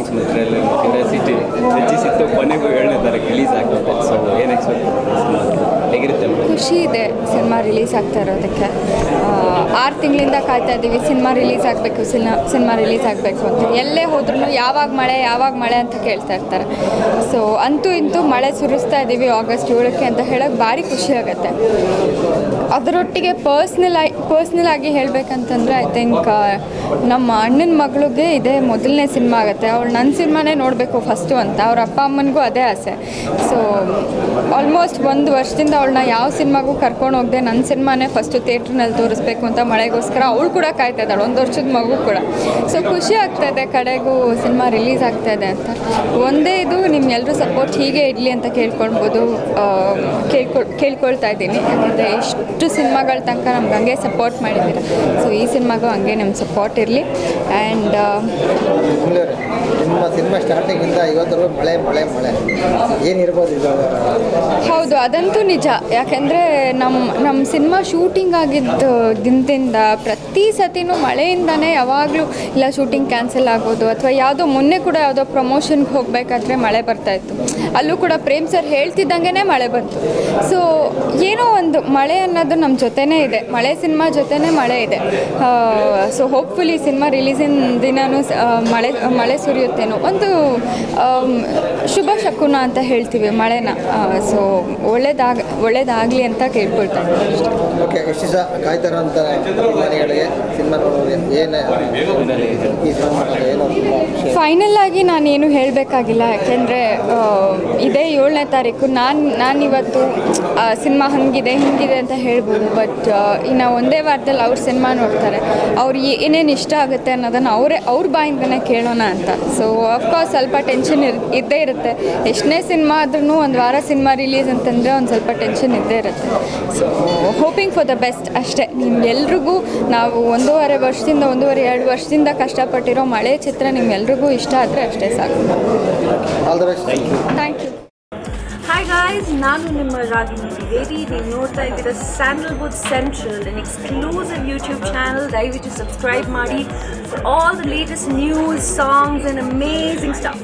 Songs ಮತ್ತು trailer curiosity ಹೆಚ್ಚಿಸಿತ್ತು. ಕೊನೆಗೂ 7ನೇ ತಾರೀಕು ರಿಲೀಸ್ ಆಗುತ್ತೆ. ಸೊ ಏನು ಎಕ್ಸ್ಪೆಕ್ಟ್ ಹೇಗಿರುತ್ತೆ? ಖುಷಿ ಇದೆ ಸಿನಿಮಾ ರಿಲೀಸ್ ಆಗ್ತಾ ಇರೋದಕ್ಕೆ. 6 ತಿಂಗಳಿಂದ ಕಾಯ್ತಾ ಇದ್ದೀವಿ ಸಿನಿಮಾ ರಿಲೀಸ್ ಆಗಬೇಕು, ಸಿನಿಮಾ ರಿಲೀಸ್ ಆಗಬೇಕು ಅಂತ. ಎಲ್ಲೇ ಹೋದ್ರೂ ಯಾವಾಗ ಮಳೆ ಅಂತ ಕೇಳ್ತಾ ಇರ್ತಾರೆ. ಸೊ ಅಂತೂ ಇಂತೂ ಮಳೆ ಸುರಿಸ್ತಾ ಇದ್ದೀವಿ ಆಗಸ್ಟ್ 7ಕ್ಕೆ ಅಂತ ಹೇಳೋಕ್ಕೆ ಭಾರಿ ಖುಷಿ ಆಗುತ್ತೆ. ಅದರೊಟ್ಟಿಗೆ ಪರ್ಸ್ನಲ್ ಆಗಿ ಹೇಳಬೇಕಂತಂದರೆ ಐ ಥಿಂಕ್ ನಮ್ಮ ಅಣ್ಣನ ಮಗಳಿಗೆ ಇದೇ ಮೊದಲನೇ ಸಿನಿಮಾ ಆಗುತ್ತೆ. ಅವಳು ನನ್ನ ಸಿನಿಮಾನೇ ನೋಡಬೇಕು ಫಸ್ಟು ಅಂತ ಅವ್ರ ಅಪ್ಪ ಅಮ್ಮನಿಗೂ ಅದೇ ಆಸೆ. ಸೊ ಆಲ್ಮೋಸ್ಟ್ 1 ವರ್ಷದಿಂದ ಅವಳನ್ನ ಯಾವ ಸಿನಿಮಾಗೂ ಕರ್ಕೊಂಡು ಹೋಗದೆ ನನ್ನ ಸಿನಿಮಾನೇ ಫಸ್ಟು ಥಿಯೇಟ್ರ್ನಲ್ಲಿ ತೋರಿಸ್ಬೇಕು ಅಂತ ಮಳೆಗೋಸ್ಕರ ಅವಳು ಕೂಡ ಕಾಯ್ತಾ ಇದ್ದಾಳೆ, 1 ವರ್ಷದ ಮಗು ಕೂಡ. ಸೊ ಖುಷಿ ಆಗ್ತಾಯಿದೆ ಕಡೆಗೂ ಸಿನಿಮಾ ರಿಲೀಸ್ ಆಗ್ತಾಯಿದೆ ಅಂತ. ಒಂದೇ ಇದು ನಿಮ್ಗೆಲ್ಲರೂ ಸಪೋರ್ಟ್ ಹೀಗೆ ಇರಲಿ ಅಂತ ಕೇಳ್ಕೊಳ್ತಾ ಇದ್ದೀನಿ. ಯಾಕಂದರೆ ಇಷ್ಟು ಸಿನಿಮಾಗಳ ತನಕ ನಮ್ಗೆ ಹಂಗೆ ಸಪೋರ್ಟ್ ಮಾಡಿದ್ದೀರ. ಸೊ ಈ ಸಿನಿಮಾಗೂ ಹಂಗೆ ನಮ್ಮ ಸಪೋರ್ಟ್ ಇರಲಿ. ಆ್ಯಂಡ್ ನಿಮ್ಮ ಸಿನಿಮಾ ಸ್ಟಾರ್ಟಿಂಗಿಂದ ಇವತ್ತರೂ ಮಳೆ ಏನಿರ್ಬೋದು ಇದು? ಹೌದು, ಅದಂತೂ ನಿಜ. ಯಾಕೆಂದರೆ ನಮ್ಮ ಸಿನಿಮಾ ಶೂಟಿಂಗ್ ಆಗಿದ್ದ ದಿನದಿಂದ ಪ್ರತಿ ಸತಿನೂ ಮಳೆಯಿಂದನೇ ಯಾವಾಗಲೂ ಇಲ್ಲ ಶೂಟಿಂಗ್ ಕ್ಯಾನ್ಸಲ್ ಆಗೋದು, ಅಥವಾ ಮೊನ್ನೆ ಕೂಡ ಯಾವುದೋ ಪ್ರಮೋಷನ್ಗೆ ಹೋಗಬೇಕಾದ್ರೆ ಮಳೆ ಬರ್ತಾಯಿತ್ತು. ಅಲ್ಲೂ ಕೂಡ ಪ್ರೇಮ್ ಸರ್ ಹೇಳ್ತಿದ್ದಂಗೆ ಮಳೆ ಬಂತು. ಸೊ ಏನೋ ಒಂದು ಮಳೆ ಅನ್ನೋದು ನಮ್ಮ ಜೊತೆನೇ ಇದೆ, ಸಿನಿಮಾ ಜೊತೆನೇ ಮಳೆ ಇದೆ. ಸೊ ಹೋಪ್ಫುಲಿ ಸಿನಿಮಾ ರಿಲೀಸಿನ ದಿನವೂ ಮಳೆ ಸುರಿಯುತ್ತೇನೋ, ಒಂದು ಶುಭ ಶಕುನ ಅಂತ ಹೇಳ್ತೀವಿ ಮಳೆನ. ಸೊ ಒಳ್ಳೇದಾಗಲಿ ಅಂತ ಕೇಳ್ಕೊಳ್ತಾ ಇದ್ದೀನಿ. ಓಕೆ, ಎಷ್ಟು ದಿವಸ ಕಾಯ್ತಾರಂತ ಮನೆಗಳಿಗೆ ಸಿನಿಮಾ ಫೈನಲ್ ಆಗಿ ನಾನೇನು ಹೇಳಬೇಕಾಗಿಲ್ಲ. ಯಾಕೆಂದರೆ ಇದೇ 7ನೇ ತಾರೀಕು ನಾನಿವತ್ತು ಸಿನಿಮಾ ಹಿಂಗಿದೆ ಅಂತ ಹೇಳ್ಬೋದು. ಬಟ್ ಇನ್ನು ಒಂದೇ ವಾರದಲ್ಲಿ ಅವ್ರ ಸಿನಿಮಾ ನೋಡ್ತಾರೆ, ಅವ್ರು ಏನೇನು ಇಷ್ಟ ಆಗುತ್ತೆ ಅನ್ನೋದನ್ನು ಅವ್ರ ಬಾಯಿಂದನೇ ಕೇಳೋಣ ಅಂತ. ಸೊ ಅಫ್ಕೋರ್ಸ್ ಸ್ವಲ್ಪ ಟೆನ್ಷನ್ ಇದ್ದೇ ಇರುತ್ತೆ. ಎಷ್ಟನೇ ಸಿನಿಮಾ ಆದ್ರೂ ಒಂದು ವಾರ ಸಿನಿಮಾ ರಿಲೀಸ್ ಅಂತಂದರೆ ಒಂದು ಸ್ವಲ್ಪ ಟೆನ್ಷನ್ ಇದ್ದೇ ಇರುತ್ತೆ. So hoping for the best ಅಷ್ಟೇ. ನಿಮ್ಗೆಲ್ರಿಗೂ ನಾವು 1.5-2 ವರ್ಷದಿಂದ ಕಷ್ಟಪಟ್ಟಿರೋ ಮಳೆ ಚಿತ್ರ ನಿಮ್ಗೆಲ್ರಿಗೂ ಇಷ್ಟ ಆದರೆ ಅಷ್ಟೇ ಸಾಕು. Thank you. ಹಾಯ್ ಗಾಯ್ಸ್, ನಾನು ನಿಮ್ಮ ರಾಗಿಣಿ ದ್ವಿವೇದಿ. ನೀವು ನೋಡ್ತಾ ಇದ್ದೀರಾ Sandalwood central, an exclusive YouTube channel. ದಯವಿಟ್ಟು ಸಬ್ಸ್ಕ್ರೈಬ್ ಮಾಡಿ for all the latest news, songs and amazing stuff.